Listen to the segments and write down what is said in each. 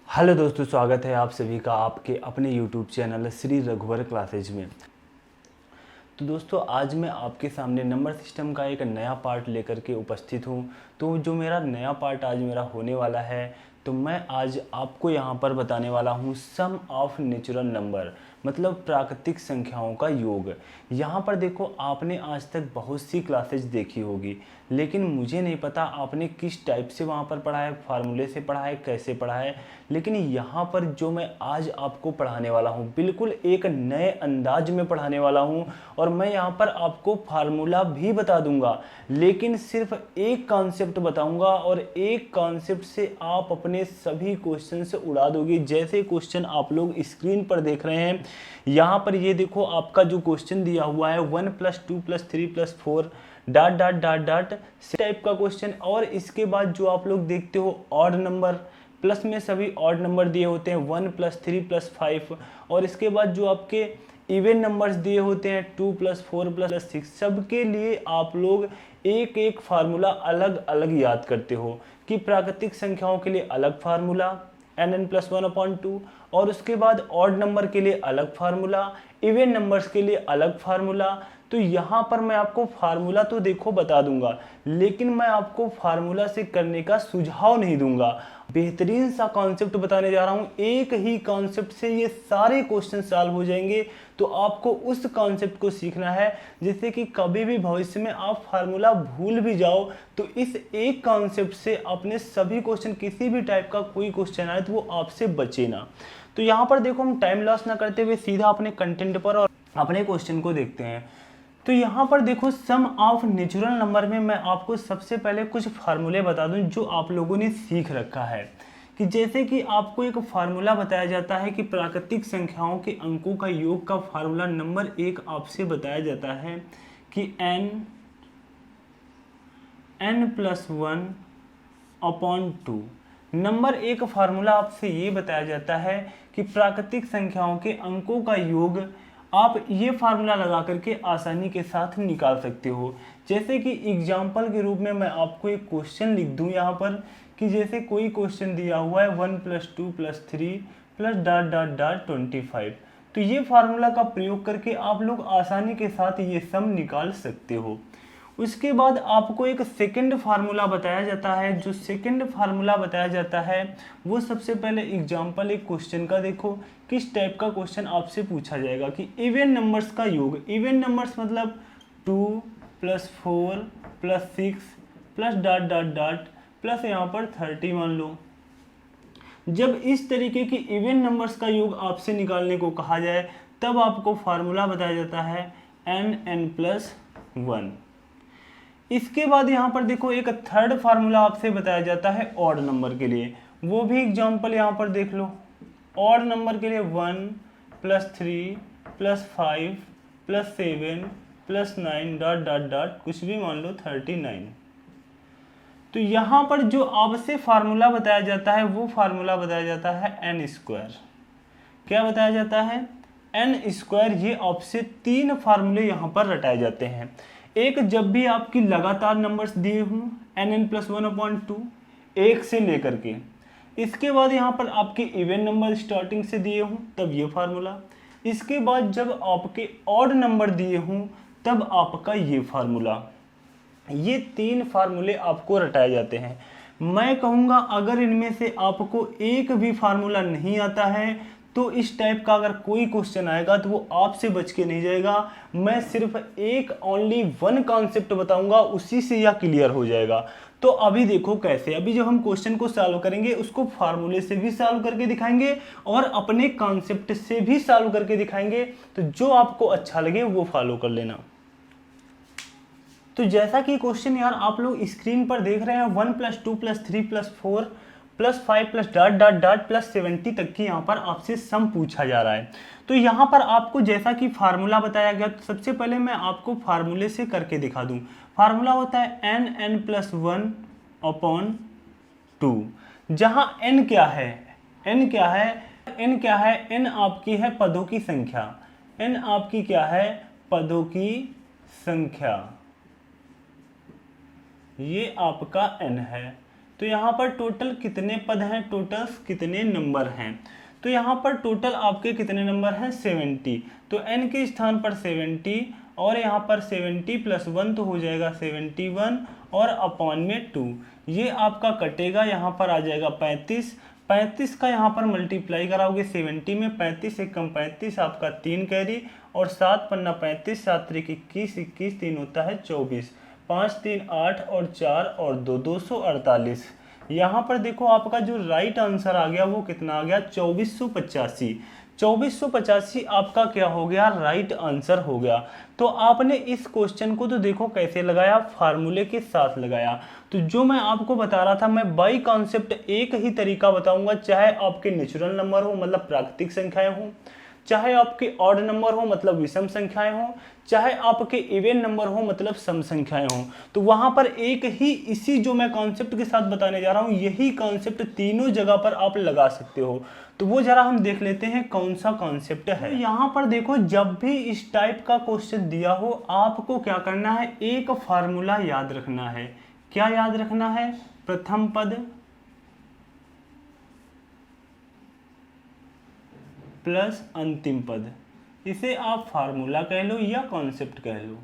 Hello दोस्तों, स्वागत है आप सभी का आपके अपने यूट्यूब चैनल श्री रघुवर क्लासेज में। तो दोस्तों, आज मैं आपके सामने नंबर सिस्टम का एक नया पार्ट लेकर के उपस्थित हूँ। तो जो मेरा नया पार्ट आज मेरा होने वाला है, तो मैं आज आपको यहाँ पर बताने वाला हूँ सम ऑफ नेचुरल नंबर, मतलब प्राकृतिक संख्याओं का योग। यहाँ पर देखो, आपने आज तक बहुत सी क्लासेज देखी होगी, लेकिन मुझे नहीं पता आपने किस टाइप से वहाँ पर पढ़ा है, फार्मूले से पढ़ा है, कैसे पढ़ा है। लेकिन यहाँ पर जो मैं आज आपको पढ़ाने वाला हूँ, बिल्कुल एक नए अंदाज में पढ़ाने वाला हूँ। और मैं यहाँ पर आपको फार्मूला भी बता दूंगा, लेकिन सिर्फ एक कॉन्सेप्ट बताऊंगा और एक कॉन्सेप्ट से आप अपने सभी क्वेश्चन से उड़ा दोगे। जैसे क्वेश्चन आप लोग स्क्रीन पर देख रहे हैं, यहाँ पर ये देखो, आपका जो क्वेश्चन दिया हुआ है 1 + 2 + 3 + 4 ... टाइप का क्वेश्चन। और इसके बाद जो आप लोग देखते हो ऑड नंबर, प्लस में सभी ऑड नंबर दिए होते हैं 1 + 3 + 5। और इसके बाद जो आपके इवन नंबर्स दिए होते हैं 2 + 4 + 6। सबके लिए आप लोग एक एक फार्मूला अलग अलग याद करते हो कि प्राकृतिक संख्याओं के लिए अलग फार्मूला nn + 1/2, और उसके बाद ऑड नंबर के लिए अलग फार्मूला, इवन नंबर्स के लिए अलग फार्मूला। तो यहाँ पर मैं आपको फार्मूला तो देखो बता दूंगा, लेकिन मैं आपको फार्मूला से करने का सुझाव नहीं दूंगा। बेहतरीन सा कॉन्सेप्ट बताने जा रहा हूँ, एक ही कॉन्सेप्ट से ये सारे क्वेश्चन सॉल्व हो जाएंगे। तो आपको उस कॉन्सेप्ट को सीखना है, जिससे कि कभी भी भविष्य में आप फार्मूला भूल भी जाओ तो इस एक कॉन्सेप्ट से अपने सभी क्वेश्चन, किसी भी टाइप का कोई क्वेश्चन आए तो वो आपसे बचे ना। तो यहाँ पर देखो, हम टाइम लॉस ना करते हुए सीधा अपने कंटेंट पर और अपने क्वेश्चन को देखते हैं। तो यहाँ पर देखो, सम ऑफ नेचुरल नंबर में मैं आपको सबसे पहले कुछ फार्मूले बता दूं जो आप लोगों ने सीख रखा है। कि जैसे कि आपको एक फार्मूला बताया जाता है कि प्राकृतिक संख्याओं के अंकों का योग का फार्मूला नंबर 1 आपसे बताया जाता है कि n + 1/2। नंबर 1 फार्मूला आपसे ये बताया जाता है कि प्राकृतिक संख्याओं के अंकों का योग आप ये फार्मूला लगा करके आसानी के साथ निकाल सकते हो। जैसे कि एग्जाम्पल के रूप में मैं आपको एक क्वेश्चन लिख दूं यहाँ पर, कि जैसे कोई क्वेश्चन दिया हुआ है 1 + 2 + 3 +... 25। तो ये फार्मूला का प्रयोग करके आप लोग आसानी के साथ ये सम निकाल सकते हो। उसके बाद आपको एक सेकंड फार्मूला बताया जाता है। जो सेकंड फार्मूला बताया जाता है वो सबसे पहले एग्जाम्पल एक क्वेश्चन का देखो, किस टाइप का क्वेश्चन आपसे पूछा जाएगा कि इवन नंबर्स का योग। इवन नंबर्स मतलब 2 + 4 + 6 +... प्लस यहाँ पर 30 मान लो। जब इस तरीके की इवन नंबर्स का योग आपसे निकालने को कहा जाए, तब आपको फार्मूला बताया जाता है nn + 1। इसके बाद यहाँ पर देखो, एक थर्ड फार्मूला आपसे बताया जाता है ऑड नंबर के लिए। वो भी एग्जाम्पल यहाँ पर देख लो। ऑड नंबर के लिए 1 + 3 + 5 + 7 + 9... कुछ भी मान लो 39। तो यहाँ पर जो आपसे फार्मूला बताया जाता है वो फार्मूला बताया जाता है n²। क्या बताया जाता है? n²। ये आपसे 3 फार्मूले यहाँ पर रटाए जाते हैं। एक, जब भी आपकी लगातार नंबर्स दिए हों nn + 1/2 1 से लेकर के। इसके बाद यहाँ पर आपके इवन नंबर स्टार्टिंग से दिए हों तब ये फार्मूला। इसके बाद जब आपके ऑड नंबर दिए हों तब आपका ये फार्मूला। ये 3 फार्मूले आपको रटाए जाते हैं। मैं कहूँगा अगर इनमें से आपको एक भी फार्मूला नहीं आता है तो इस टाइप का अगर कोई क्वेश्चन आएगा तो वो आपसे बच के नहीं जाएगा। मैं सिर्फ एक ओनली 1 कॉन्सेप्ट बताऊंगा, उसी से यह क्लियर हो जाएगा। तो अभी देखो कैसे, अभी जब हम क्वेश्चन को सॉल्व करेंगे उसको फार्मूले से भी सॉल्व करके दिखाएंगे और अपने कॉन्सेप्ट से भी सॉल्व करके दिखाएंगे। तो जो आपको अच्छा लगे वो फॉलो कर लेना। तो जैसा कि क्वेश्चन यार आप लोग स्क्रीन पर देख रहे हैं, 1 + 2 + 3 + 4 + 5 + ... 70 तक की यहाँ पर आपसे सम पूछा जा रहा है। तो यहाँ पर आपको जैसा कि फार्मूला बताया गया, तो सबसे पहले मैं आपको फार्मूले से करके दिखा दूँ। फार्मूला होता है nn + 1/2। जहाँ n क्या है? n क्या है? n क्या है? n आपकी है पदों की संख्या। n आपकी क्या है? पदों की संख्या। ये आपका n है। तो यहाँ पर टोटल कितने पद हैं, टोटल कितने नंबर हैं। तो यहाँ पर टोटल आपके कितने नंबर हैं 70, तो n के स्थान पर 70 और यहाँ पर 70 + 1 तो हो जाएगा 71 और अपॉन में 2, ये आपका कटेगा, यहाँ पर आ जाएगा 35। 35 का यहाँ पर मल्टीप्लाई कराओगे 70 में, 35 एक कम 35 आपका 3 कैरी और 7 पन्ना 35, 7 त्रिक 21, 21 3 होता है 24, 5 3 8 और 4 और 2 248। यहाँ पर देखो आपका जो राइट आंसर आ गया वो कितना आ गया 2485। 2485 आपका क्या हो गया, राइट आंसर हो गया। तो आपने इस क्वेश्चन को तो देखो कैसे लगाया, फार्मूले के साथ लगाया। तो जो मैं आपको बता रहा था, मैं बाई कॉन्सेप्ट एक ही तरीका बताऊंगा, चाहे आपके नेचुरल नंबर हो मतलब प्राकृतिक संख्याएं हो, चाहे आपके ऑड नंबर हो मतलब विषम संख्याएं हो, चाहे आपके इवन नंबर हो मतलब सम संख्याएं हो। तो वहां पर एक ही इसी जो मैं कॉन्सेप्ट के साथ बताने जा रहा हूं, यही कॉन्सेप्ट तीनों जगह पर आप लगा सकते हो। तो वो जरा हम देख लेते हैं कौन सा कॉन्सेप्ट है। तो यहाँ पर देखो, जब भी इस टाइप का क्वेश्चन दिया हो, आपको क्या करना है, एक फार्मूला याद रखना है। क्या याद रखना है, प्रथम पद प्लस अंतिम पद, इसे आप फार्मूला कह लो या कॉन्सेप्ट कह लो,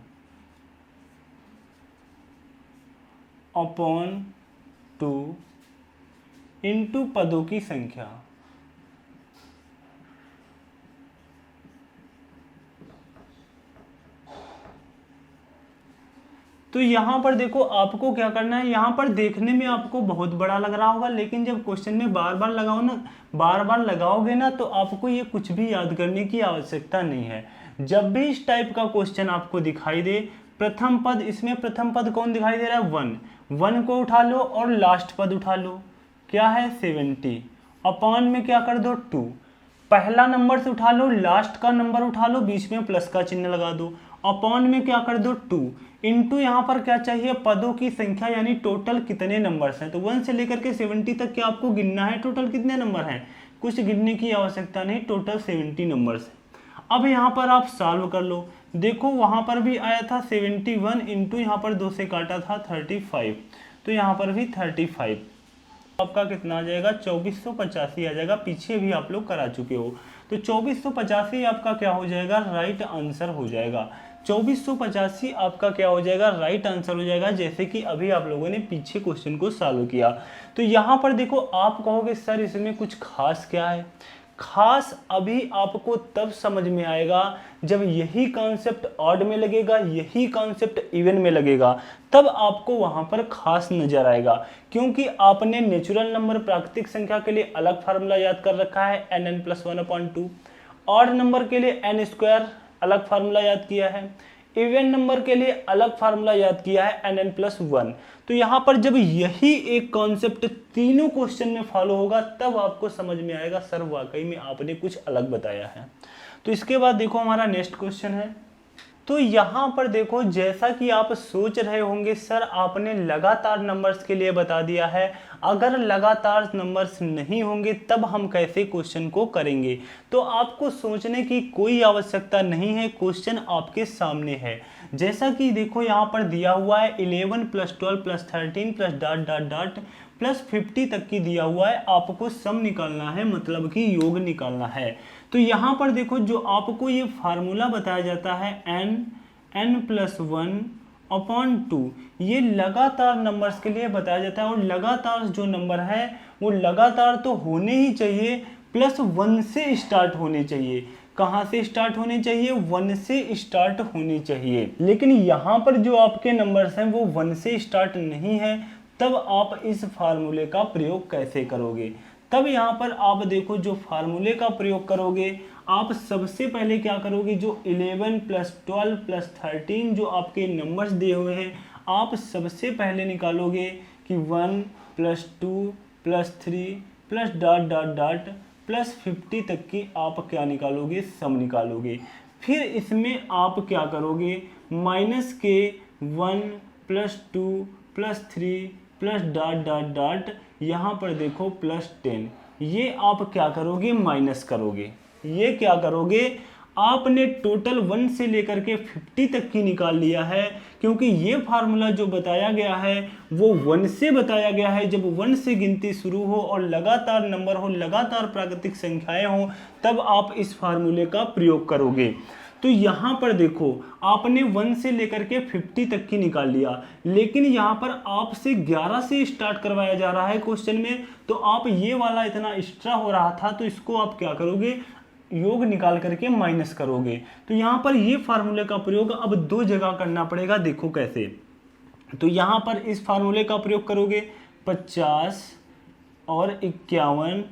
अपॉन 2 इंटू पदों की संख्या। तो यहाँ पर देखो आपको क्या करना है, यहाँ पर देखने में आपको बहुत बड़ा लग रहा होगा, लेकिन जब क्वेश्चन में बार बार लगाओ ना, बार बार लगाओगे ना, तो आपको ये कुछ भी याद करने की आवश्यकता नहीं है। जब भी इस टाइप का क्वेश्चन आपको दिखाई दे, प्रथम पद, इसमें प्रथम पद कौन दिखाई दे रहा है 1, 1 को उठा लो और लास्ट पद उठा लो, क्या है 70, अपॉन में क्या कर दो 2, पहला नंबर से उठा लो, लास्ट का नंबर उठा लो, बीच में प्लस का चिन्ह लगा दो, अपॉन में क्या कर दो 2 इंटू यहाँ पर क्या चाहिए, पदों की संख्या, यानी टोटल कितने नंबर्स हैं। तो 1 से लेकर के 70 तक क्या आपको गिनना है, टोटल कितने नंबर हैं, कुछ गिनने की आवश्यकता नहीं, टोटल 70 नंबर्स हैं। अब यहाँ पर आप सॉल्व कर लो, देखो वहाँ पर भी आया था 71 इंटू यहाँ पर 2 से काटा था 35, तो यहाँ पर भी 35, आपका कितना आ जाएगा 2485 आ जाएगा। पीछे भी आप लोग करा चुके हो, तो 2485 आपका क्या हो जाएगा, राइट आंसर हो जाएगा। 2485 आपका क्या हो जाएगा, राइट आंसर हो जाएगा, जैसे कि अभी आप लोगों ने पीछे क्वेश्चन को सॉल्व किया। तो यहाँ पर देखो आप कहोगे सर इसमें कुछ खास क्या है, खास अभी आपको तब समझ में आएगा जब यही कॉन्सेप्ट ऑड में लगेगा, यही कॉन्सेप्ट इवन में लगेगा, तब आपको वहां पर खास नजर आएगा। क्योंकि आपने नेचुरल नंबर प्राकृतिक संख्या के लिए अलग फार्मूला याद कर रखा है nn + 1/2, ऑड नंबर के लिए n² अलग फार्मूला याद किया है, इवन नंबर के लिए अलग फार्मूला याद किया है nn + 1। तो यहाँ पर जब यही एक कॉन्सेप्ट तीनों क्वेश्चन में फॉलो होगा, तब आपको समझ में आएगा सर वाकई में आपने कुछ अलग बताया है। तो इसके बाद देखो हमारा नेक्स्ट क्वेश्चन है। तो यहाँ पर देखो, जैसा कि आप सोच रहे होंगे सर आपने लगातार नंबर्स के लिए बता दिया है, अगर लगातार नंबर्स नहीं होंगे तब हम कैसे क्वेश्चन को करेंगे। तो आपको सोचने की कोई आवश्यकता नहीं है, क्वेश्चन आपके सामने है। जैसा कि देखो यहाँ पर दिया हुआ है 11 + 12 + 13 + डॉट डॉट डॉट +50 तक की दिया हुआ है, आपको सम निकालना है, मतलब कि योग निकालना है। तो यहाँ पर देखो जो आपको ये फार्मूला बताया जाता है n + 1/2, ये लगातार नंबर्स के लिए बताया जाता है, और लगातार जो नंबर है वो लगातार तो होने ही चाहिए, +1 से स्टार्ट होने चाहिए। कहाँ से स्टार्ट होने चाहिए, 1 से स्टार्ट होने चाहिए। लेकिन यहाँ पर जो आपके नंबर्स हैं वो 1 से स्टार्ट नहीं है, तब आप इस फार्मूले का प्रयोग कैसे करोगे। तब यहाँ पर आप देखो जो फार्मूले का प्रयोग करोगे, आप सबसे पहले क्या करोगे, जो 11 + 12 + 13 जो आपके नंबर्स दिए हुए हैं, आप सबसे पहले निकालोगे कि 1 + 2 + 3 + डॉट डॉट डॉट +50 तक की आप क्या निकालोगे, सम निकालोगे। फिर इसमें आप क्या करोगे, माइनस के 1 + 2 + 3 + डॉट डॉट डॉट, यहाँ पर देखो +10, ये आप क्या करोगे, माइनस करोगे। ये क्या करोगे, आपने टोटल 1 से लेकर के 50 तक की निकाल लिया है, क्योंकि ये फार्मूला जो बताया गया है वो 1 से बताया गया है। जब 1 से गिनती शुरू हो और लगातार नंबर हो, लगातार प्राकृतिक संख्याएं हो, तब आप इस फार्मूले का प्रयोग करोगे। तो यहाँ पर देखो आपने 1 से लेकर के 50 तक की निकाल लिया, लेकिन यहाँ पर आपसे 11 से स्टार्ट करवाया जा रहा है क्वेश्चन में, तो आप ये वाला इतना एक्स्ट्रा हो रहा था, तो इसको आप क्या करोगे, योग निकाल करके माइनस करोगे। तो यहाँ पर ये फार्मूले का प्रयोग अब 2 जगह करना पड़ेगा। देखो कैसे, तो यहाँ पर इस फार्मूले का प्रयोग करोगे 50 और 51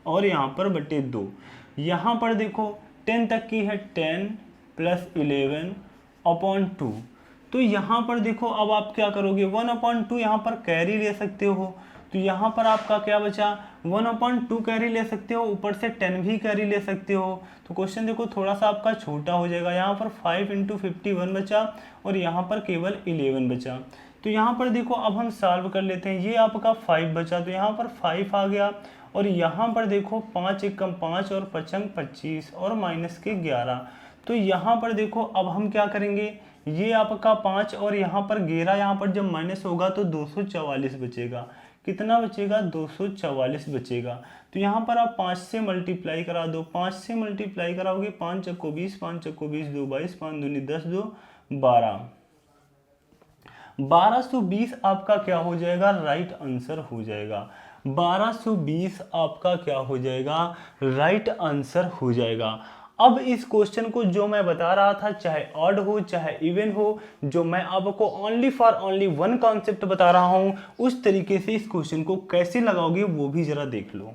और यहाँ पर बटे 2। यहाँ पर देखो 10 तक की है 10 + 11 अपॉन 2। तो यहाँ पर देखो अब आप क्या करोगे, 1/2 यहाँ पर कैरी ले सकते हो, तो यहाँ पर आपका क्या बचा, 1/2 कैरी ले सकते हो, ऊपर से 10 भी कैरी ले सकते हो। तो क्वेश्चन देखो थोड़ा सा आपका छोटा हो जाएगा, यहाँ पर 5 × 51 बचा और यहाँ पर केवल 11 बचा। तो यहाँ पर देखो अब हम सॉल्व कर लेते हैं। ये आपका 5 बचा, तो यहाँ पर 5 आ गया, और यहाँ पर देखो 5 × 5 और 5 × 25 और माइनस के 11। तो यहाँ पर देखो अब हम क्या करेंगे, ये आपका 5 और यहाँ पर 11, यहाँ पर जब माइनस होगा तो 244 बचेगा। कितना बचेगा, 244 बचेगा। तो यहाँ पर आप 5 से मल्टीप्लाई करा दो, 5 से मल्टीप्लाई कराओगे, 5 × 20, 5 × 20 2 22, 5 दूनी 10, 2 12, 1220 आपका क्या हो जाएगा, राइट आंसर हो जाएगा। 1220 आपका क्या हो जाएगा, राइट आंसर हो जाएगा। अब इस क्वेश्चन को जो मैं बता रहा था, चाहे ऑड हो चाहे इवन हो, जो मैं आपको ओनली फॉर ओनली 1 कॉन्सेप्ट बता रहा हूं, उस तरीके से इस क्वेश्चन को कैसे लगाओगे वो भी जरा देख लो।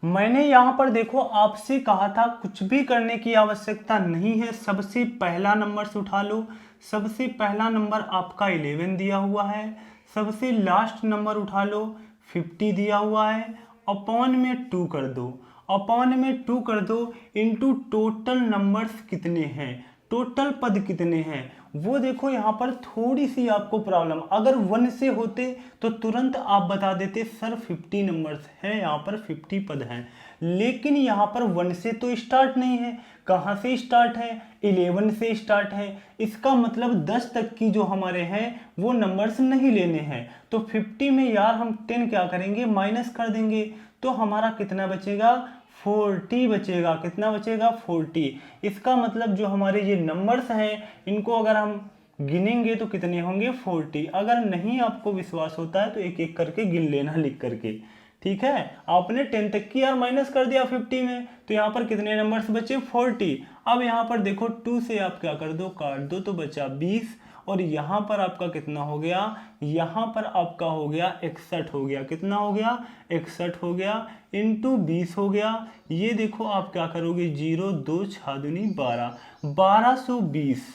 मैंने यहाँ पर देखो आपसे कहा था कुछ भी करने की आवश्यकता नहीं है, सबसे पहला नंबर से उठा लो। सबसे पहला नंबर आपका 11 दिया हुआ है, सबसे लास्ट नंबर उठा लो, 50 दिया हुआ है, अपॉन में 2 कर दो, अपॉन में 2 कर दो, इनटू टोटल नंबर्स कितने हैं, टोटल पद कितने हैं वो देखो। यहाँ पर थोड़ी सी आपको प्रॉब्लम, अगर 1 से होते तो तुरंत आप बता देते सर 50 नंबर्स हैं, यहाँ पर 50 पद हैं, लेकिन यहाँ पर 1 से तो स्टार्ट नहीं है। कहाँ से स्टार्ट है, 11 से स्टार्ट है। इसका मतलब 10 तक की जो हमारे हैं वो नंबर्स नहीं लेने हैं। तो 50 में यार हम 10 क्या करेंगे, माइनस कर देंगे, तो हमारा कितना बचेगा, 40 बचेगा। कितना बचेगा, 40। इसका मतलब जो हमारे ये नंबर्स हैं इनको अगर हम गिनेंगे तो कितने होंगे, 40। अगर नहीं आपको विश्वास होता है तो एक एक करके गिन लेना लिख करके, ठीक है। आपने 10 तक की यार माइनस कर दिया 50 में, तो यहाँ पर कितने नंबर्स बचे, 40। अब यहाँ पर देखो 2 से आप क्या कर दो, काट दो, तो बचा 20, और यहाँ पर आपका कितना हो गया, यहाँ पर आपका हो गया 61 हो गया। कितना हो गया, 61 हो गया, इंटू 20 हो गया। ये देखो आप क्या करोगे, 0 2 6 दूनी 12, 1220।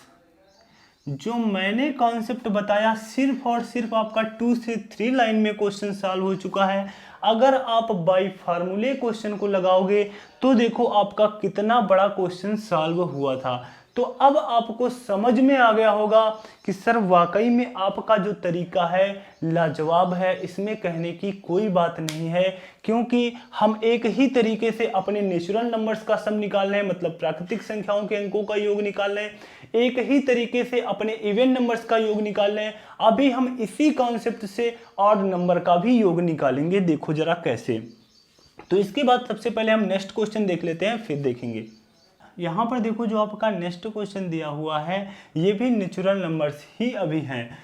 जो मैंने कॉन्सेप्ट बताया सिर्फ और सिर्फ आपका 2 से 3 लाइन में क्वेश्चन सॉल्व हो चुका है। अगर आप बाय फार्मूले क्वेश्चन को लगाओगे तो देखो आपका कितना बड़ा क्वेश्चन सॉल्व हुआ था। तो अब आपको समझ में आ गया होगा कि सर वाकई में आपका जो तरीका है लाजवाब है, इसमें कहने की कोई बात नहीं है, क्योंकि हम एक ही तरीके से अपने नेचुरल नंबर्स का सम निकाल रहे हैं, मतलब प्राकृतिक संख्याओं के अंकों का योग निकाल रहे हैं, एक ही तरीके से अपने इवन नंबर्स का योग निकाल रहे हैं। अभी हम इसी कॉन्सेप्ट से ऑड नंबर का भी योग निकालेंगे, देखो जरा कैसे। तो इसके बाद सबसे पहले हम नेक्स्ट क्वेश्चन देख लेते हैं, फिर देखेंगे। यहाँ पर देखो जो आपका नेक्स्ट क्वेश्चन दिया हुआ है ये भी नेचुरल नंबर्स ही अभी हैं।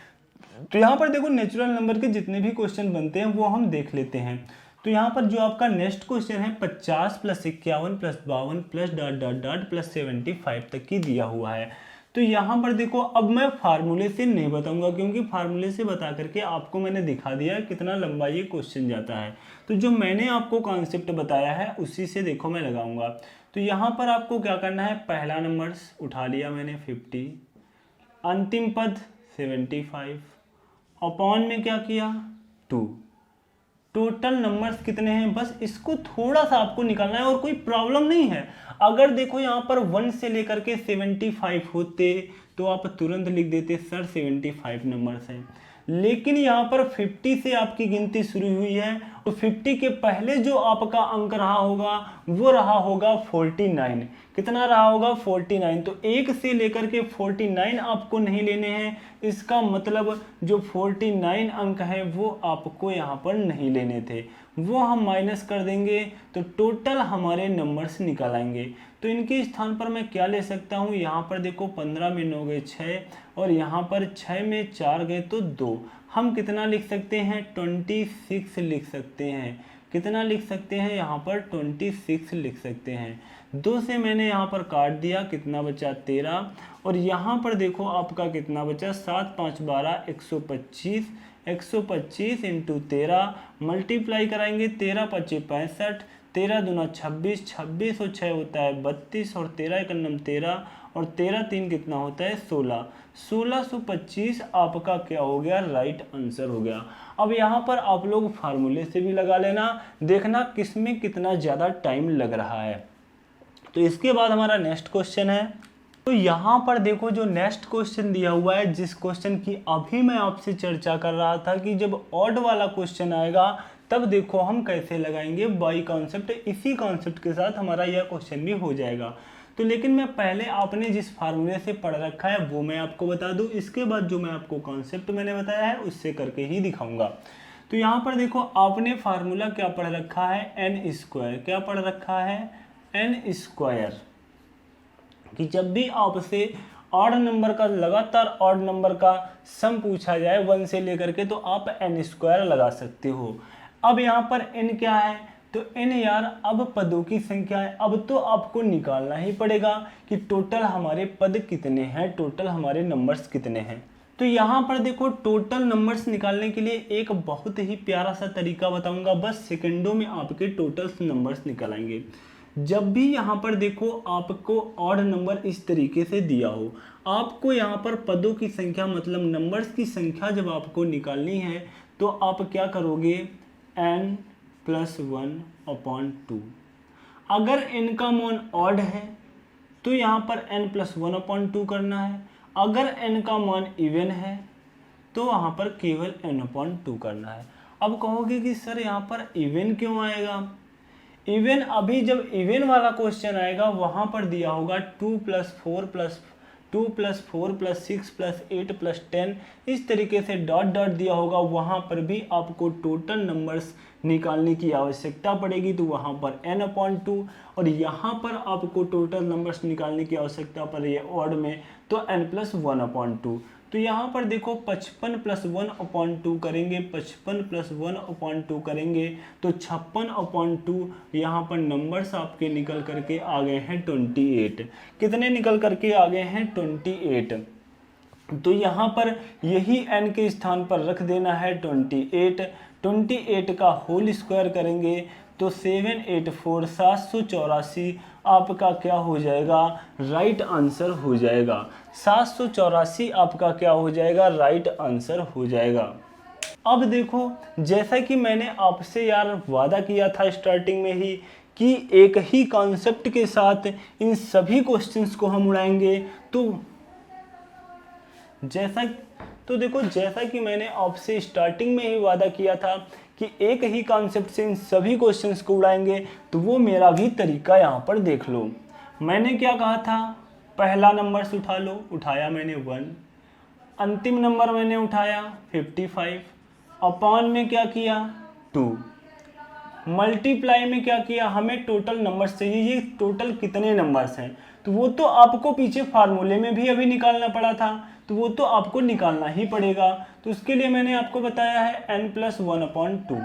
तो यहाँ पर देखो नेचुरल नंबर के जितने भी क्वेश्चन बनते हैं वो हम देख लेते हैं। तो यहाँ पर जो आपका नेक्स्ट क्वेश्चन है 50 + 51 + 52 + ... 75 तक की दिया हुआ है। तो यहाँ पर देखो अब मैं फार्मूले से नहीं बताऊंगा, क्योंकि फार्मूले से बता करके आपको मैंने दिखा दिया है कितना लंबा ये क्वेश्चन जाता है। तो जो मैंने आपको कॉन्सेप्ट बताया है उसी से देखो मैं लगाऊंगा। तो यहाँ पर आपको क्या करना है, पहला नंबर उठा लिया मैंने 50, अंतिम पद 75, अपॉन में क्या किया 2। टोटल नंबर्स कितने हैं, बस इसको थोड़ा सा आपको निकालना है और कोई प्रॉब्लम नहीं है। अगर देखो यहाँ पर 1 से लेकर के 75 होते तो आप तुरंत लिख देते सर 75 नंबर्स हैं, लेकिन यहाँ पर 50 से आपकी गिनती शुरू हुई है और 50 के पहले जो आपका अंक रहा होगा वो रहा होगा 49। कितना रहा होगा 49। तो 1 से लेकर के 49 आपको नहीं लेने हैं, इसका मतलब जो 49 अंक है वो आपको यहाँ पर नहीं लेने थे, वो हम माइनस कर देंगे तो टोटल हमारे नंबर्स निकल आएंगे। तो इनके स्थान पर मैं क्या ले सकता हूँ, यहाँ पर देखो 15 में 9 गए 6 और यहाँ पर 6 में 4 गए तो 2। हम कितना लिख सकते हैं 26 लिख सकते हैं। कितना लिख सकते हैं यहाँ पर 26 लिख सकते हैं। 2 से मैंने यहाँ पर काट दिया, कितना बचा 13 और यहाँ पर देखो आपका कितना बचा 7 5 12 125। 125 इंटू 13 मल्टीप्लाई कराएंगे 13 25 65, 13 दूना 26, 26 और 6 होता है 32 और 13 एक नम 13 और 13 3 कितना होता है 16। 1625 आपका क्या हो गया, राइट आंसर हो गया। अब यहाँ पर आप लोग फार्मूले से भी लगा लेना, देखना किसमें कितना ज़्यादा टाइम लग रहा है। तो इसके बाद हमारा नेक्स्ट क्वेश्चन है। तो यहाँ पर देखो जो नेक्स्ट क्वेश्चन दिया हुआ है, जिस क्वेश्चन की अभी मैं आपसे चर्चा कर रहा था कि जब ऑड वाला क्वेश्चन आएगा तब देखो हम कैसे लगाएंगे बाई कॉन्सेप्ट, इसी कॉन्सेप्ट के साथ हमारा यह क्वेश्चन भी हो जाएगा। तो लेकिन मैं पहले आपने जिस फार्मूले से पढ़ रखा है वो मैं आपको बता दूं, इसके बाद जो मैं आपको कॉन्सेप्ट मैंने बताया है उससे करके ही दिखाऊंगा। तो यहाँ पर देखो आपने फार्मूला क्या पढ़ रखा है, एन स्क्वायर। क्या पढ़ रखा है, एन स्क्वायर। कि जब भी आपसे ऑड नंबर का, लगातार ऑड नंबर का सम पूछा जाए 1 से लेकर के, तो आप एन स्क्वायर लगा सकते हो। अब यहाँ पर n क्या है, तो n यार अब पदों की संख्या है। अब तो आपको निकालना ही पड़ेगा कि टोटल हमारे पद कितने हैं, टोटल हमारे नंबर्स कितने हैं। तो यहाँ पर देखो टोटल नंबर्स निकालने के लिए एक बहुत ही प्यारा सा तरीका बताऊंगा, बस सेकंडों में आपके टोटल नंबर्स निकल आएंगे। जब भी यहाँ पर देखो आपको ऑड नंबर इस तरीके से दिया हो, आपको यहाँ पर पदों की संख्या मतलब नंबर्स की संख्या जब आपको निकालनी है तो आप क्या करोगे, n+1/2। अगर n का मान ऑड है तो यहाँ पर n+1/2 करना है। अगर n का मान इवन है तो वहाँ पर केवल n/2 करना है। अब कहोगे कि सर यहाँ पर इवन क्यों आएगा, इवन अभी जब इवन वाला क्वेश्चन आएगा वहाँ पर दिया होगा 2 + 4 + 6 + 8 + 10, इस तरीके से डॉट डॉट दिया होगा, वहाँ पर भी आपको टोटल नंबर्स निकालने की आवश्यकता पड़ेगी। तो वहाँ पर n/2 और यहाँ पर आपको टोटल नंबर्स निकालने की आवश्यकता पड़ है ऑड में, तो n+1/2। तो यहाँ पर देखो 55 + 1/2 करेंगे, 55 + 1/2 करेंगे तो 56/2 यहाँ पर नंबर्स आपके निकल करके आ गए हैं 28। कितने निकल करके आ गए हैं 28। तो यहाँ पर यही n के स्थान पर रख देना है 28। 28 का होल स्क्वायर करेंगे तो 784 784 आपका क्या हो जाएगा, राइट आंसर हो जाएगा। 784 आपका क्या हो जाएगा, राइट आंसर हो जाएगा। अब देखो जैसा कि मैंने आपसे यार वादा किया था स्टार्टिंग में ही कि एक ही कॉन्सेप्ट के साथ इन सभी क्वेश्चंस को हम उड़ाएंगे, तो देखो जैसा कि मैंने आपसे स्टार्टिंग में ही वादा किया था कि एक ही कॉन्सेप्ट से इन सभी क्वेश्चंस को उड़ाएंगे, तो वो मेरा भी तरीका यहाँ पर देख लो। मैंने क्या कहा था, पहला नंबर उठा लो, उठाया मैंने 1, अंतिम नंबर मैंने उठाया 55, अपॉन में क्या किया 2, मल्टीप्लाई में क्या किया, हमें टोटल नंबर्स चाहिए, ये टोटल कितने नंबर्स हैं, तो वो तो आपको पीछे फार्मूले में भी अभी निकालना पड़ा था, तो वो तो आपको निकालना ही पड़ेगा। तो उसके लिए मैंने आपको बताया है n+1/2।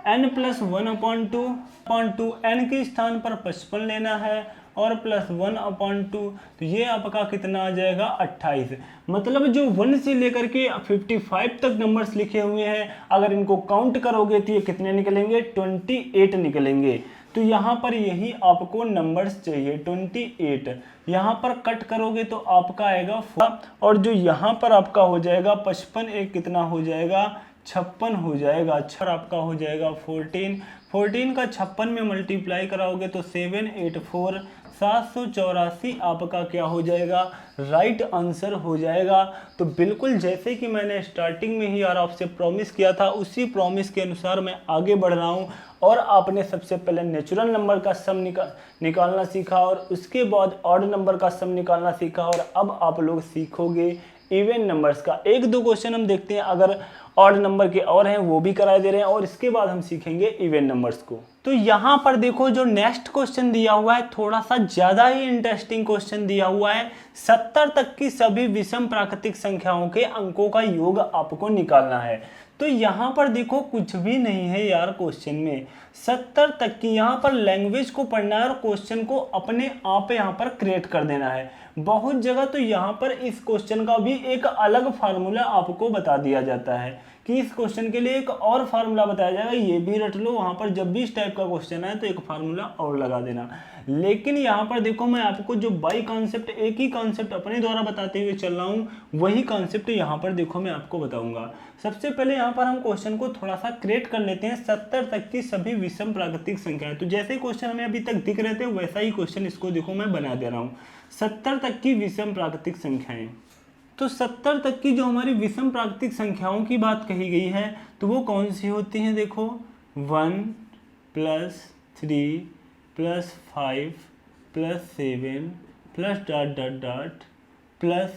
n+1/2 n के स्थान पर 55 लेना है और +1/2, तो ये आपका कितना आ जाएगा 28। मतलब जो 1 से लेकर के 55 तक नंबर्स लिखे हुए हैं, अगर इनको काउंट करोगे तो ये कितने निकलेंगे, 28 निकलेंगे। तो यहाँ पर यही आपको नंबर्स चाहिए 28। यहाँ पर कट करोगे तो आपका आएगा 4 और जो यहाँ पर आपका हो जाएगा 55 एक कितना हो जाएगा 56 हो जाएगा। 6 आपका हो जाएगा 14 का 56 में मल्टीप्लाई कराओगे तो 784 784 आपका क्या हो जाएगा, राइट आंसर हो जाएगा। तो बिल्कुल जैसे कि मैंने स्टार्टिंग में ही यार आपसे प्रॉमिस किया था, उसी प्रॉमिस के अनुसार मैं आगे बढ़ रहा हूँ। और आपने सबसे पहले नेचुरल नंबर का सम निकालना सीखा और उसके बाद ऑड नंबर का सम निकालना सीखा, और अब आप लोग सीखोगे इवन नंबर्स का। एक दो क्वेश्चन हम देखते हैं अगर ऑड नंबर के और हैं वो भी कराए दे रहे हैं, और इसके बाद हम सीखेंगे इवन नंबर्स को। तो यहाँ पर देखो जो नेक्स्ट क्वेश्चन दिया हुआ है थोड़ा सा ज़्यादा ही इंटरेस्टिंग क्वेश्चन दिया हुआ है। 70 तक की सभी विषम प्राकृतिक संख्याओं के अंकों का योग आपको निकालना है। तो यहाँ पर देखो कुछ भी नहीं है यार क्वेश्चन में, 70 तक की यहाँ पर लैंग्वेज को पढ़ना है और क्वेश्चन को अपने आप यहाँ पर क्रिएट कर देना है। बहुत जगह तो यहाँ पर इस क्वेश्चन का भी एक अलग फार्मूला आपको बता दिया जाता है कि इस क्वेश्चन के लिए एक और फार्मूला बताया जाएगा, ये भी रट लो। वहाँ पर जब भी इस टाइप का क्वेश्चन है तो एक फार्मूला और लगा देना। लेकिन यहाँ पर देखो मैं आपको जो बाई कॉन्सेप्ट, एक ही कॉन्सेप्ट अपने द्वारा बताते हुए चल रहा हूँ, वही कॉन्सेप्ट यहाँ पर देखो मैं आपको बताऊंगा। सबसे पहले यहाँ पर हम क्वेश्चन को थोड़ा सा क्रिएट कर लेते हैं। 70 तक की सभी विषम प्राकृतिक संख्याएं, तो जैसे क्वेश्चन हमें अभी तक दिख रहे थे वैसा ही क्वेश्चन इसको देखो मैं बना दे रहा हूँ। 70 तक की विषम प्राकृतिक संख्याएं, तो 70 तक की जो हमारी विषम प्राकृतिक संख्याओं की बात कही गई है तो वो कौन सी होती हैं, देखो 1 + 3 + 5 + 7 + ... प्लस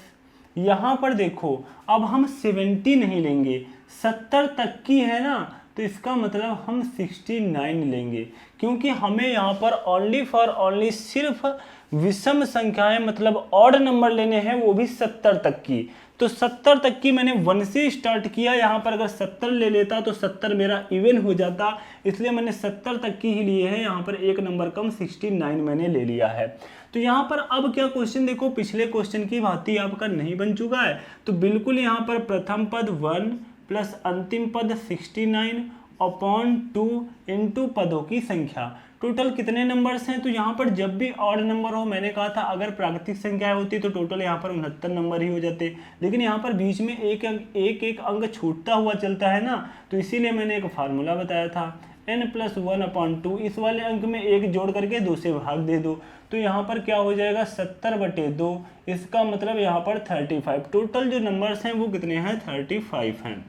यहाँ पर देखो अब हम 70 नहीं लेंगे, 70 तक की है ना, तो इसका मतलब हम 69 लेंगे, क्योंकि हमें यहाँ पर ओनली फॉर ओनली सिर्फ विषम संख्याएं मतलब ऑड नंबर लेने हैं, वो भी 70 तक की। तो 70 तक की मैंने 1 से स्टार्ट किया, यहाँ पर अगर 70 ले लेता तो 70 मेरा इवन हो जाता, इसलिए मैंने 70 तक की ही लिए है। यहाँ पर एक नंबर कम 69 मैंने ले लिया है। तो यहाँ पर अब क्या क्वेश्चन देखो पिछले क्वेश्चन की भांति आपका नहीं बन चुका है, तो बिल्कुल यहाँ पर प्रथम पद 1 प्लस अंतिम पद 69 अपॉन 2 इंटू पदों की संख्या। टोटल कितने नंबर्स हैं, तो यहाँ पर जब भी ऑड नंबर हो, मैंने कहा था अगर प्राकृतिक संख्या होती तो टोटल यहाँ पर 69 नंबर ही हो जाते, लेकिन यहाँ पर बीच में एक एक अंक छूटता हुआ चलता है ना, तो इसीलिए मैंने एक फार्मूला बताया था n+1/2। इस वाले अंक में एक जोड़ करके 2 से भाग दे दो, तो यहाँ पर क्या हो जाएगा 70/2, इसका मतलब यहाँ पर 35। टोटल जो नंबर्स हैं वो कितने हैं, 35 हैं।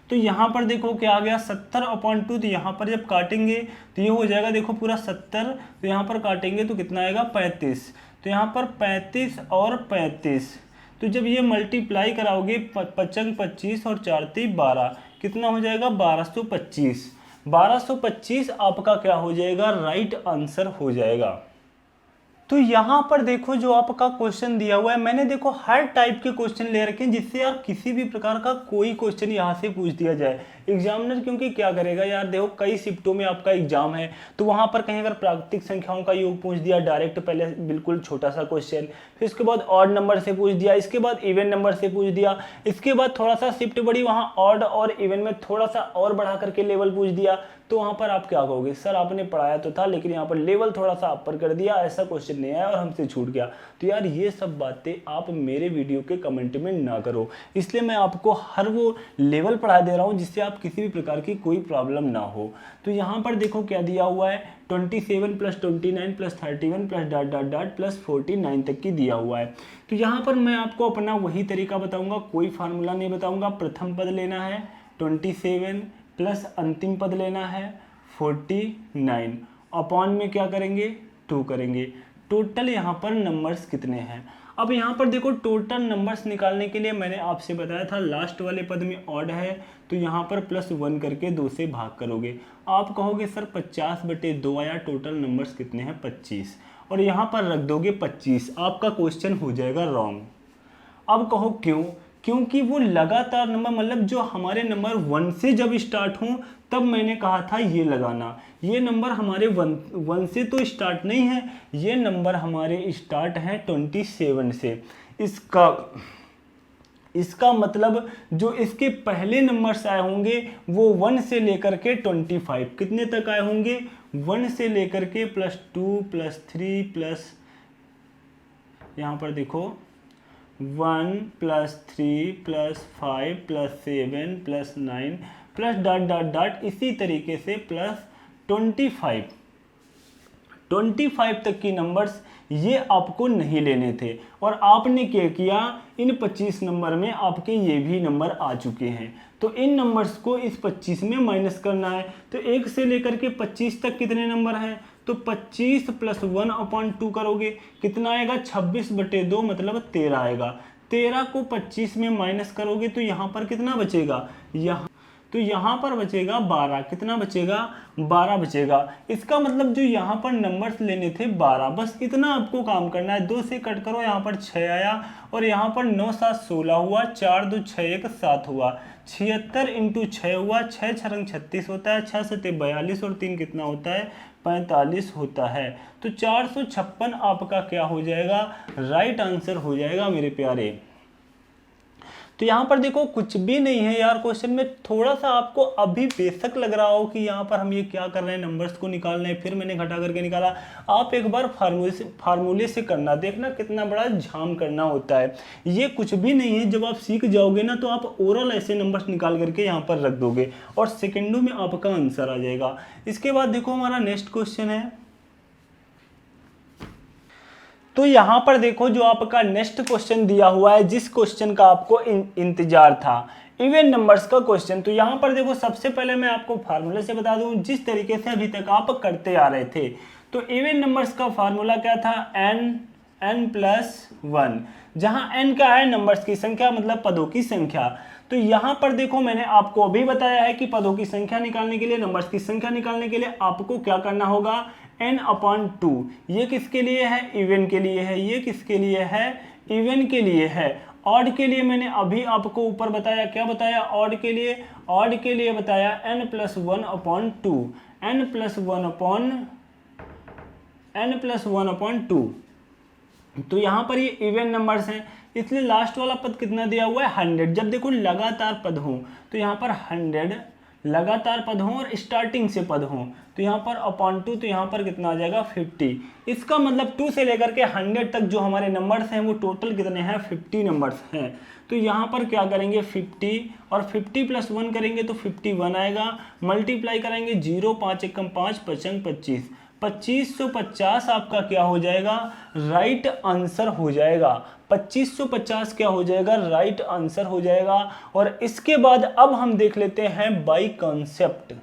तो यहाँ पर देखो क्या आ गया 70/2, तो यहाँ पर जब काटेंगे तो ये हो जाएगा देखो पूरा 70, तो यहाँ पर काटेंगे तो कितना आएगा 35, तो यहाँ पर 35 और 35, तो जब ये मल्टीप्लाई कराओगे 55 25 और 4 3 12, कितना हो जाएगा 1225। 1225 आपका क्या हो जाएगा, राइट आंसर हो जाएगा। तो यहाँ पर देखो जो आपका क्वेश्चन दिया हुआ है, मैंने देखो हर टाइप के क्वेश्चन ले रखे हैं जिससे यार किसी भी प्रकार का कोई क्वेश्चन यहाँ से पूछ दिया जाए। एग्जामिनर क्योंकि क्या करेगा यार, देखो कई शिफ्टों में आपका एग्जाम है, तो वहाँ पर कहीं अगर प्राकृतिक संख्याओं का योग पूछ दिया डायरेक्ट, पहले बिल्कुल छोटा सा क्वेश्चन, फिर उसके बाद ऑड नंबर से पूछ दिया, इसके बाद इवन नंबर से पूछ दिया, इसके बाद थोड़ा सा शिफ्ट बढ़ी, वहाँ ऑड और इवन में थोड़ा सा और बढ़ा करके लेवल पूछ दिया, तो वहाँ पर आप क्या कहोगे, सर आपने पढ़ाया तो था लेकिन यहाँ पर लेवल थोड़ा सा अपर कर दिया, ऐसा क्वेश्चन नहीं आया और हमसे छूट गया। तो यार ये सब बातें आप मेरे वीडियो के कमेंट में ना करो, इसलिए मैं आपको हर वो लेवल पढ़ा दे रहा हूँ जिससे आप किसी भी प्रकार की कोई प्रॉब्लम ना हो। तो यहाँ पर देखो क्या दिया हुआ है, 27 + 29 + 31 + ... +49 तक की दिया हुआ है। तो यहाँ पर मैं आपको अपना वही तरीका बताऊँगा, कोई फार्मूला नहीं बताऊँगा। प्रथम पद लेना है 27 प्लस अंतिम पद लेना है 49, अपॉन में क्या करेंगे 2 करेंगे। टोटल यहाँ पर नंबर्स कितने हैं, अब यहाँ पर देखो टोटल नंबर्स निकालने के लिए मैंने आपसे बताया था लास्ट वाले पद में ऑड है, तो यहाँ पर +1 करके 2 से भाग करोगे। आप कहोगे सर 50/2 आया, टोटल नंबर्स कितने हैं 25, और यहाँ पर रख दोगे 25, आपका क्वेश्चन हो जाएगा रॉन्ग। अब कहो क्यों, क्योंकि वो लगातार नंबर मतलब जो हमारे नंबर 1 से जब स्टार्ट हों तब मैंने कहा था ये लगाना, ये नंबर हमारे 1 से तो स्टार्ट नहीं है, ये नंबर हमारे स्टार्ट हैं 27 से। इसका मतलब जो इसके पहले नंबर्स आए होंगे वो 1 से लेकर के 25 कितने तक आए होंगे, 1 से लेकर के +2 +3 प्लस यहाँ पर देखो 1 +3 +5 +7 +9 +... इसी तरीके से +25 25 तक की नंबर्स ये आपको नहीं लेने थे, और आपने क्या किया, इन 25 नंबर में आपके ये भी नंबर आ चुके हैं, तो इन नंबर्स को इस 25 में माइनस करना है। तो 1 से लेकर के 25 तक कितने नंबर हैं, तो 25 + 1/2 करोगे, कितना आएगा, 26/2 मतलब 13 आएगा। 13 को 25 में माइनस करोगे तो यहाँ पर कितना बचेगा, यहाँ पर बचेगा 12। कितना बचेगा, 12 बचेगा। इसका मतलब जो यहाँ पर नंबर्स लेने थे 12, बस इतना आपको काम करना है। 2 से कट करो, यहाँ पर 6 आया, और यहाँ पर 9 7 16 हुआ, 4 2 6 1 7 हुआ, 76 × 6 हुआ, 6 6 रंग 36 होता है, 6 7 42 और 3 कितना होता है, 45 होता है। तो 456 आपका क्या हो जाएगा, राइट आंसर हो जाएगा मेरे प्यारे। तो यहाँ पर देखो कुछ भी नहीं है यार क्वेश्चन में, थोड़ा सा आपको अभी बेशक लग रहा हो कि यहाँ पर हम ये क्या कर रहे हैं, नंबर्स को निकाल रहे हैं, फिर मैंने घटा करके निकाला। आप एक बार फार्मूले से करना, देखना कितना बड़ा झाम करना होता है। ये कुछ भी नहीं है, जब आप सीख जाओगे ना तो आप ओरल ऐसे नंबर्स निकाल करके यहाँ पर रख दोगे और सेकेंडों में आपका आंसर आ जाएगा। इसके बाद देखो हमारा नेक्स्ट क्वेश्चन है। तो यहाँ पर देखो जो आपका नेक्स्ट क्वेश्चन दिया हुआ है, जिस क्वेश्चन का आपको इंतजार था, इवन नंबर्स का क्वेश्चन। तो यहाँ पर देखो सबसे पहले मैं आपको फार्मूले से बता दूं, जिस तरीके से अभी तक आप करते आ रहे थे। तो इवन नंबर्स का फार्मूला क्या था, n+1, जहाँ n क्या है, नंबर्स की संख्या, मतलब पदों की संख्या। तो यहाँ पर देखो मैंने आपको अभी बताया है कि पदों की संख्या निकालने के लिए, नंबर्स की संख्या निकालने के लिए आपको क्या करना होगा, n/2। ये किसके लिए है, इवन के लिए है। ये किसके लिए है, इवन के लिए है। ऑड के लिए मैंने अभी आपको ऊपर बताया, क्या बताया, ऑड के लिए बताया n+1/2, n+1/2। तो यहाँ पर ये इवन नंबर्स हैं, इसलिए लास्ट वाला पद कितना दिया हुआ है, 100। जब देखो लगातार पद हों तो यहाँ पर 100 लगातार पद हों और स्टार्टिंग से पद हों, तो यहाँ पर /2, तो यहाँ पर कितना आ जाएगा, 50। इसका मतलब 2 से लेकर के 100 तक जो हमारे नंबर्स हैं वो टोटल कितने हैं, 50 नंबर्स हैं। तो यहाँ पर क्या करेंगे, 50 और 50 + 1 करेंगे तो 51 आएगा, मल्टीप्लाई करेंगे 0 5 1 5 5 25, 2550 आपका क्या हो जाएगा, राइट आंसर हो जाएगा। 2550 क्या हो जाएगा, राइट आंसर हो जाएगा। और इसके बाद अब हम देख लेते हैं बाय कॉन्सेप्ट।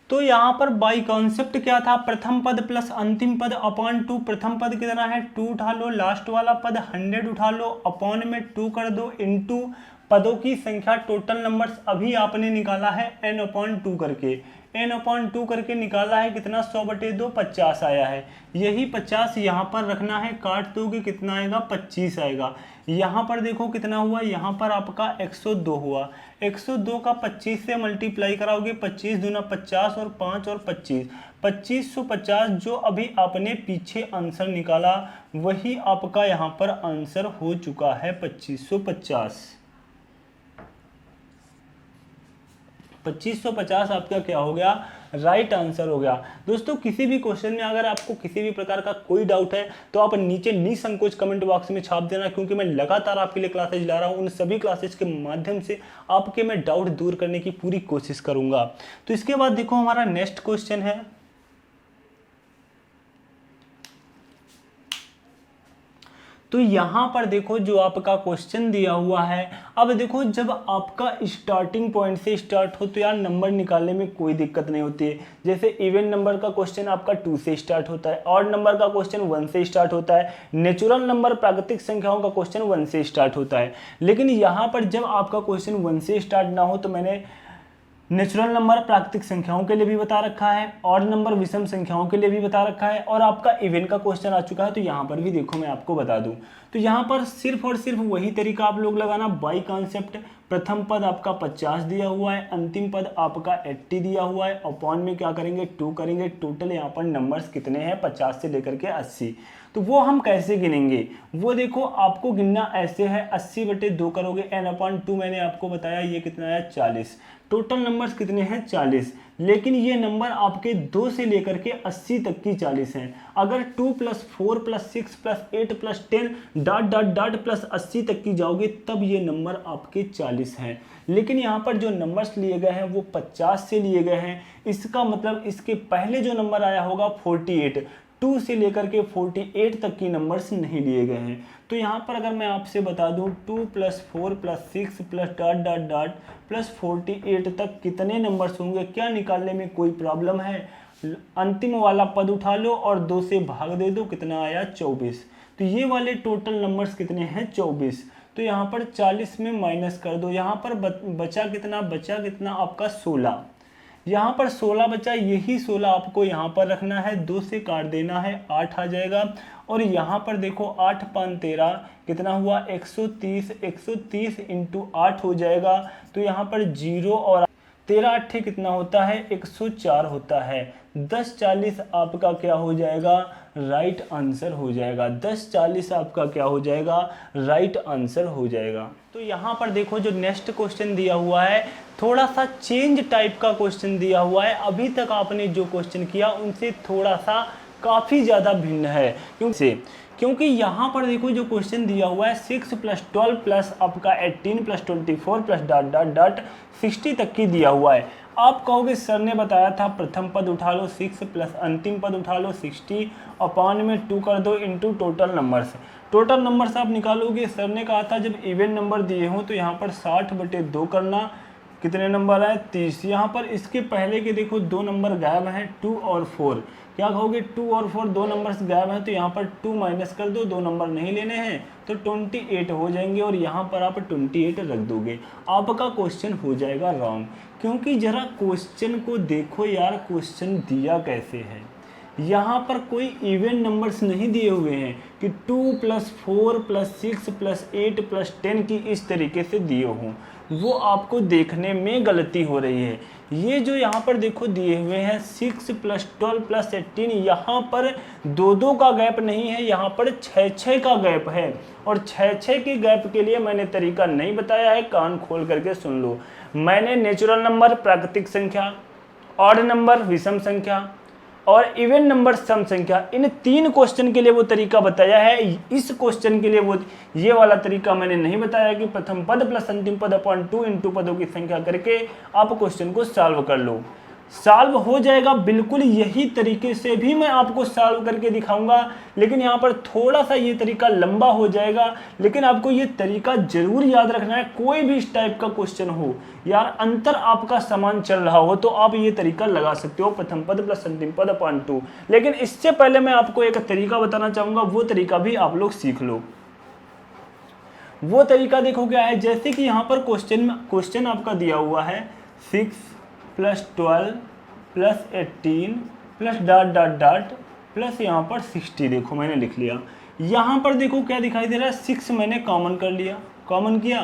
तो यहाँ पर बाई कॉन्सेप्ट क्या था, प्रथम पद प्लस अंतिम पद अपॉन 2। प्रथम पद कितना है, 2 उठा लो, लास्ट वाला पद 100 उठा लो, अपॉन में 2 कर दो, इनटू पदों की संख्या, टोटल नंबर्स अभी आपने निकाला है n/2 करके, n/2 करके निकाला है कितना, 100/2, 50 आया है। यही 50 यहाँ पर रखना है, काट दोगे कितना आएगा, 25 आएगा। यहाँ पर देखो कितना हुआ, यहाँ पर आपका 102 हुआ। 102 का 25 से मल्टीप्लाई कराओगे, 25 दूना 50 और 5 और 25, 2550। जो अभी आपने पीछे आंसर निकाला वही आपका यहाँ पर आंसर हो चुका है, 2550। 2550 आपका क्या हो गया, राइट आंसर हो गया। दोस्तों किसी भी क्वेश्चन में अगर आपको किसी भी प्रकार का कोई डाउट है तो आप नीचे निसंकोच कमेंट बॉक्स में छाप देना, क्योंकि मैं लगातार आपके लिए क्लासेज ला रहा हूं। उन सभी क्लासेज के माध्यम से आपके मैं डाउट दूर करने की पूरी कोशिश करूंगा। तो इसके बाद देखो हमारा नेक्स्ट क्वेश्चन है, तो यहाँ पर देखो जो आपका क्वेश्चन दिया हुआ है। अब देखो जब आपका स्टार्टिंग पॉइंट से स्टार्ट हो तो यार नंबर निकालने में कोई दिक्कत नहीं होती है। जैसे इवन नंबर का क्वेश्चन आपका 2 से स्टार्ट होता है, ऑड नंबर का क्वेश्चन 1 से स्टार्ट होता है, नेचुरल नंबर प्राकृतिक संख्याओं का क्वेश्चन 1 से स्टार्ट होता है। लेकिन यहाँ पर जब आपका क्वेश्चन 1 से स्टार्ट ना हो तो मैंने नेचुरल नंबर प्राकृतिक संख्याओं के लिए भी बता रखा है, ऑड नंबर विषम संख्याओं के लिए भी बता रखा है, और आपका इवन का क्वेश्चन आ चुका है। तो यहाँ पर भी देखो मैं आपको बता दूं, तो यहाँ पर सिर्फ और सिर्फ वही तरीका आप लोग लगाना, बाई कॉन्सेप्ट। प्रथम पद आपका 50 दिया हुआ है, अंतिम पद आपका 80 दिया हुआ है। अपॉन में क्या करेंगे 2 करेंगे। टोटल यहाँ पर नंबर्स कितने हैं 50 से लेकर के 80। तो वो हम कैसे गिनेंगे, वो देखो आपको गिनना ऐसे है, 80/2 करोगे, n/2 मैंने आपको बताया ये कितना है 40। टोटल नंबर्स कितने हैं 40, लेकिन ये नंबर आपके 2 से लेकर के 80 तक की 40 हैं। अगर 2 + 4 + 6 + 8 + 10 डॉट डॉट डॉट प्लस 80 तक की जाओगे तब ये नंबर आपके 40 हैं। लेकिन यहाँ पर जो नंबर्स लिए गए हैं वो 50 से लिए गए हैं। इसका मतलब इसके पहले जो नंबर आया होगा 48, 2 से लेकर के 48 तक की नंबर्स नहीं लिए गए हैं। तो यहाँ पर अगर मैं आपसे बता दूँ 2 + 4 + 6 + डॉट डॉट डॉट प्लस 48 तक कितने नंबर्स होंगे, क्या निकालने में कोई प्रॉब्लम है? अंतिम वाला पद उठा लो और 2 से भाग दे दो, कितना आया 24। तो ये वाले टोटल नंबर्स कितने हैं 24। तो यहाँ पर 40 में माइनस कर दो, यहाँ पर बचा कितना आपका 16। यहाँ पर 16 बचा, यही 16 आपको यहाँ पर रखना है, 2 से काट देना है, 8 आ जाएगा। और यहाँ पर देखो 8 × 5 = 13 कितना हुआ 130, 130 × 8 हो जाएगा। तो यहाँ पर 0 और 13 8 कितना होता है 104 होता है। 1040 आपका क्या हो जाएगा राइट आंसर हो जाएगा। 1040 आपका क्या हो जाएगा राइट आंसर हो जाएगा। तो यहाँ पर देखो जो नेक्स्ट क्वेश्चन दिया हुआ है थोड़ा सा चेंज टाइप का क्वेश्चन दिया हुआ है। अभी तक आपने जो क्वेश्चन किया उनसे थोड़ा सा काफ़ी ज़्यादा भिन्न है, क्योंकि यहाँ पर देखो जो क्वेश्चन दिया हुआ है 6 + 12 प्लस आपका 18 + 24 प्लस डॉट डॉट डॉट 60 तक की दिया हुआ है। आप कहोगे सर ने बताया था प्रथम पद उठा लो 6 प्लस अंतिम पद उठा लो 60 अपॉन में 2 कर दो into total numbers. Total numbers आप निकालोगे, सर ने कहा था जब इवन नंबर दिए हों तो यहाँ पर 60/2 करना, कितने नंबर आए 30। यहाँ पर इसके पहले के देखो 2 नंबर गायब हैं 2 और 4। क्या कहोगे 2 और 4 2 नंबर्स गायब हैं तो यहाँ पर 2 माइनस कर दो, 2 नंबर नहीं लेने हैं तो 28 हो जाएंगे और यहाँ पर आप 28 रख दोगे। आपका क्वेश्चन हो जाएगा रॉन्ग, क्योंकि जरा क्वेश्चन को देखो यार, क्वेश्चन दिया कैसे है। यहाँ पर कोई इवन नंबर्स नहीं दिए हुए हैं कि 2 + 4 + 6 + 8 + 10 की इस तरीके से दिए हों, वो आपको देखने में गलती हो रही है। ये जो यहाँ पर देखो दिए हुए हैं 6 + 12 + 18, यहाँ पर 2-2 का गैप नहीं है, यहाँ पर 6-6 का गैप है। और 6-6 के गैप के लिए मैंने तरीका नहीं बताया है, कान खोल करके सुन लो। मैंने नेचुरल नंबर प्राकृतिक संख्या, ऑड नंबर विषम संख्या और इवन नंबर सम संख्या, इन 3 क्वेश्चन के लिए वो तरीका बताया है। इस क्वेश्चन के लिए वो ये वाला तरीका मैंने नहीं बताया कि प्रथम पद प्लस अंतिम पद अपॉन 2 इंटू पदों की संख्या करके आप क्वेश्चन को सॉल्व कर लो। सॉल्व हो जाएगा, बिल्कुल यही तरीके से भी मैं आपको सॉल्व करके दिखाऊंगा, लेकिन यहाँ पर थोड़ा सा ये तरीका लंबा हो जाएगा। लेकिन आपको ये तरीका जरूर याद रखना है, कोई भी इस टाइप का क्वेश्चन हो यार, अंतर आपका समान चल रहा हो तो आप ये तरीका लगा सकते हो, प्रथम पद प्लस अंतिम पद अपॉन 2। लेकिन इससे पहले मैं आपको एक तरीका बताना चाहूंगा, वो तरीका भी आप लोग सीख लो। वो तरीका देखो क्या है, जैसे कि यहाँ पर क्वेश्चन आपका दिया हुआ है 6 + 12 + 18 plus dot dot dot plus यहाँ पर 60, देखो मैंने लिख लिया। यहाँ पर देखो क्या दिखाई दे रहा है 6 मैंने कॉमन कर लिया, कॉमन किया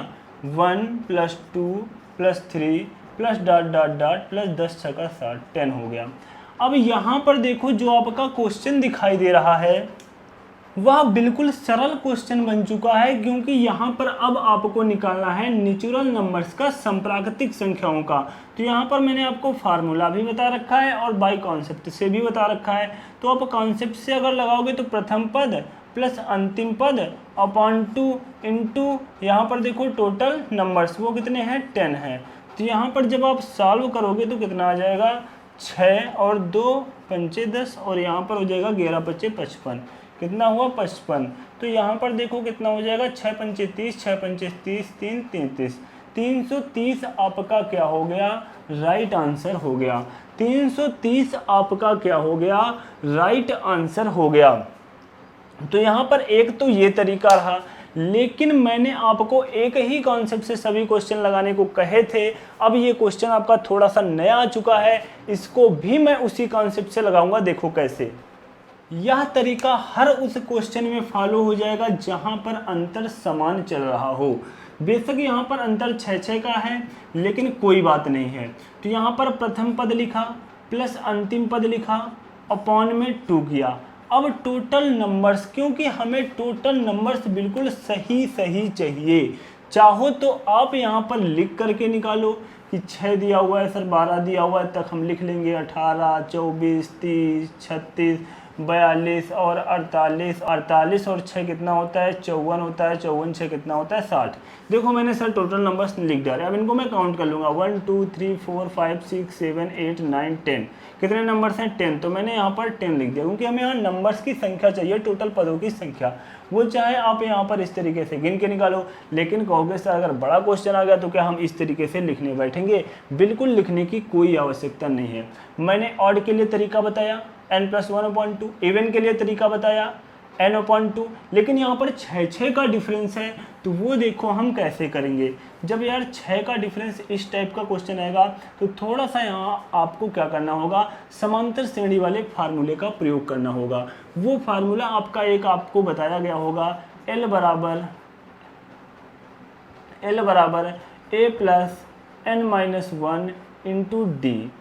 1 + 2 + 3 plus dot dot dot plus 10 × 60 10 हो गया। अब यहाँ पर देखो जो आपका क्वेश्चन दिखाई दे रहा है वह बिल्कुल सरल क्वेश्चन बन चुका है, क्योंकि यहाँ पर अब आपको निकालना है नेचुरल नंबर्स का संप्राकृतिक संख्याओं का। तो यहाँ पर मैंने आपको फार्मूला भी बता रखा है और बाय कॉन्सेप्ट से भी बता रखा है। तो आप कॉन्सेप्ट से अगर लगाओगे तो प्रथम पद प्लस अंतिम पद अपॉन 2 इंटू यहाँ पर देखो टोटल नंबर्स वो कितने हैं 10 हैं। तो यहाँ पर जब आप सॉल्व करोगे तो कितना आ जाएगा 6 और 2 पंचे 10 और यहाँ पर हो जाएगा 11 पच्चे 55, कितना हुआ 55। तो यहाँ पर देखो कितना हो जाएगा 6 पंचे 30, 6 पंचे 30, 3 33, 330 आपका क्या हो गया राइट आंसर हो गया। 330 आपका क्या हो गया राइट आंसर हो गया। तो यहाँ पर एक तो ये तरीका रहा, लेकिन मैंने आपको एक ही कॉन्सेप्ट से सभी क्वेश्चन लगाने को कहे थे। अब ये क्वेश्चन आपका थोड़ा सा नया आ चुका है, इसको भी मैं उसी कॉन्सेप्ट से लगाऊंगा। देखो कैसे, यह तरीका हर उस क्वेश्चन में फॉलो हो जाएगा जहां पर अंतर समान चल रहा हो। बेशक यहाँ पर अंतर 6 का है, लेकिन कोई बात नहीं है। तो यहाँ पर प्रथम पद लिखा प्लस अंतिम पद लिखा, अपॉन में 2 किया। अब टोटल नंबर्स, क्योंकि हमें टोटल नंबर्स बिल्कुल सही सही चाहिए, चाहो तो आप यहाँ पर लिख करके निकालो कि 6 दिया हुआ है सर, 12 दिया हुआ है, तक हम लिख लेंगे 18, 24, 30, 36, 42 और 48। 48 और 6 कितना होता है? 54 होता है। 54 6 कितना होता है? 60। देखो मैंने सर टोटल नंबर्स लिख डाले, अब इनको मैं काउंट कर लूँगा 1 2 3 4 5 6 7 8 9 10। कितने नंबर्स हैं? 10। तो मैंने यहाँ पर 10 लिख दिया, क्योंकि हमें यहाँ नंबर्स की संख्या चाहिए, टोटल पदों की संख्या। वो चाहे आप यहाँ पर इस तरीके से गिन के निकालो, लेकिन कहोगे सर अगर बड़ा क्वेश्चन आ गया तो क्या हम इस तरीके से लिखने बैठेंगे? बिल्कुल लिखने की कोई आवश्यकता नहीं है। मैंने ऑड के लिए तरीका बताया n+1/2, इवन के लिए तरीका बताया n/2, लेकिन यहाँ पर 6 का डिफरेंस है, तो वो देखो हम कैसे करेंगे। जब यार 6 का डिफरेंस इस टाइप का क्वेश्चन आएगा तो थोड़ा सा यहाँ आपको क्या करना होगा, समांतर श्रेणी वाले फार्मूले का प्रयोग करना होगा। वो फार्मूला आपका एक आपको बताया गया होगा, L बराबर A plus n-1 into D.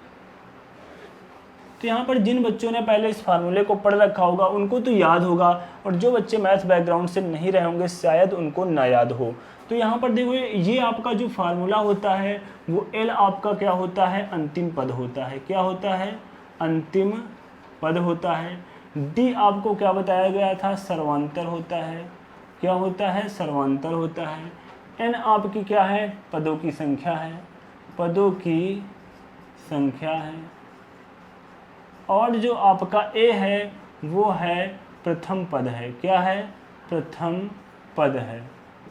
तो यहाँ पर जिन बच्चों ने पहले इस फार्मूले को पढ़ रखा होगा उनको तो याद होगा, और जो बच्चे मैथ्स बैकग्राउंड से नहीं रहे होंगे शायद उनको ना याद हो। तो यहाँ पर देखो ये आपका जो फार्मूला होता है वो L आपका क्या होता है? अंतिम पद होता है। क्या होता है? अंतिम पद होता है। D आपको क्या बताया गया था? सर्वांतर होता है। क्या होता है? सर्वांतर होता है। N आपकी क्या है? पदों की संख्या है। पदों की संख्या है। और जो आपका A है वो है प्रथम पद है। क्या है? प्रथम पद है।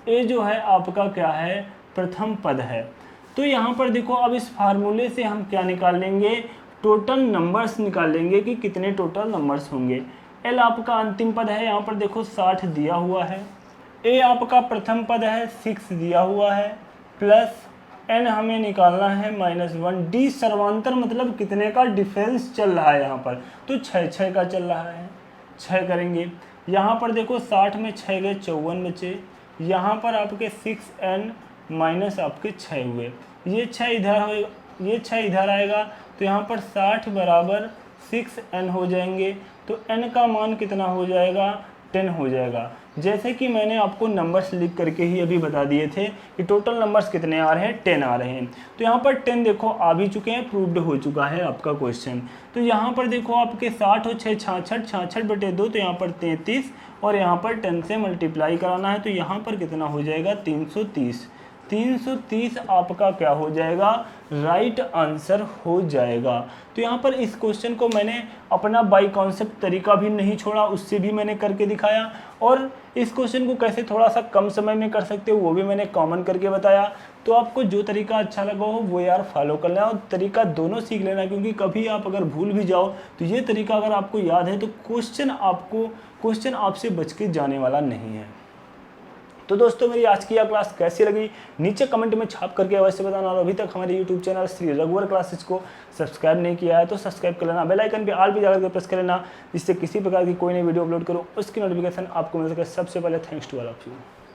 A जो है आपका क्या है? प्रथम पद है। तो यहाँ पर देखो अब इस फार्मूले से हम क्या निकाल लेंगे? टोटल नंबर्स निकाल लेंगे कि कितने टोटल नंबर्स होंगे। L आपका अंतिम पद है, यहाँ पर देखो 60 दिया हुआ है। A आपका प्रथम पद है 6 दिया हुआ है, प्लस n हमें निकालना है -1। D सर्वांतर मतलब कितने का डिफरेंस चल रहा है यहाँ पर? तो 6 का चल रहा है। 6 करेंगे। यहाँ पर देखो 60 में 6 गए 54 बचे। यहाँ पर आपके 6n माइनस आपके 6 हुए। ये 6 इधर हो, ये 6 इधर आएगा, तो यहाँ पर 60 बराबर 6n हो जाएंगे। तो n का मान कितना हो जाएगा? 10 हो जाएगा। जैसे कि मैंने आपको नंबर्स लिख करके ही अभी बता दिए थे कि टोटल नंबर्स कितने आ रहे हैं? 10 आ रहे हैं। तो यहाँ पर 10 देखो आ भी चुके हैं, प्रूव्ड हो चुका है आपका क्वेश्चन। तो यहाँ पर देखो आपके 60 और 6 66, 66/2, तो यहाँ पर 33, और यहाँ पर 10 से मल्टीप्लाई कराना है, तो यहाँ पर कितना हो जाएगा? 330। 330 आपका क्या हो जाएगा? राइट आंसर हो जाएगा। तो यहाँ पर इस क्वेश्चन को मैंने अपना बाई कॉन्सेप्ट तरीका भी नहीं छोड़ा, उससे भी मैंने करके दिखाया, और इस क्वेश्चन को कैसे थोड़ा सा कम समय में कर सकते हो वो भी मैंने कॉमन करके बताया। तो आपको जो तरीका अच्छा लगा हो वो यार फॉलो कर लेना, और तरीका दोनों सीख लेना, क्योंकि कभी आप अगर भूल भी जाओ तो ये तरीका अगर आपको याद है तो क्वेश्चन आपसे बच के जाने वाला नहीं है। तो दोस्तों मेरी आज की यह क्लास कैसी लगी नीचे कमेंट में छाप करके अवश्य बताना, और अभी तक हमारे यूट्यूब चैनल श्री रघुवर क्लासेस को सब्सक्राइब नहीं किया है तो सब्सक्राइब कर लेना, बेल आइकन पे ऑल भी जाकर प्रेस कर लेना, जिससे किसी प्रकार की कोई नई वीडियो अपलोड करो उसकी नोटिफिकेशन आपको मिल सके सबसे पहले। Thanks to all of you.